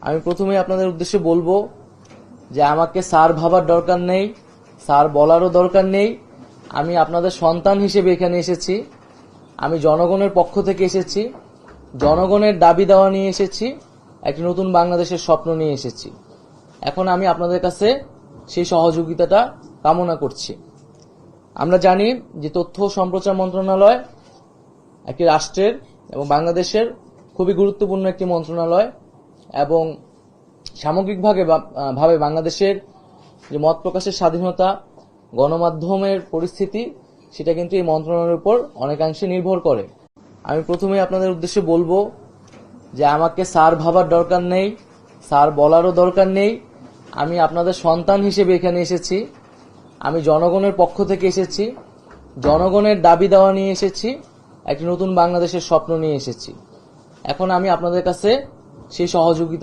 আমি প্রথমেই আপনাদের উদ্দেশ্যে বলবো যে আমাকে স্যার ভাবার দরকার নেই, স্যার বলারও দরকার নেই। আমি আপনাদের সন্তান হিসেবে এখানে এসেছি। আমি জনগণের পক্ষ থেকে এসেছি, জনগণের দাবি দেওয়া নিয়ে এসেছি, একটি নতুন বাংলাদেশের স্বপ্ন নিয়ে এসেছি। এখন আমি আপনাদের কাছে সেই সহযোগিতাটা কামনা করছি। আমরা জানি যে তথ্য ও সম্প্রচার মন্ত্রণালয় একটি রাষ্ট্রের এবং বাংলাদেশের খুবই গুরুত্বপূর্ণ একটি মন্ত্রণালয় এবং সামগ্রিকভাবে বাংলাদেশের যে মত প্রকাশের স্বাধীনতা, গণমাধ্যমের পরিস্থিতি, সেটা কিন্তু এই মন্ত্রণালয়ের উপর অনেকাংশে নির্ভর করে। আমি প্রথমেই আপনাদের উদ্দেশ্যে বলবো যে আমাকে স্যার ভাবার দরকার নেই, স্যার বলারও দরকার নেই। আমি আপনাদের সন্তান হিসেবে এখানে এসেছি। আমি জনগণের পক্ষ থেকে এসেছি, জনগণের দাবি দেওয়া নিয়ে এসেছি, একটি নতুন বাংলাদেশের স্বপ্ন নিয়ে এসেছি। এখন আমি আপনাদের কাছে সেই সহযোগিতা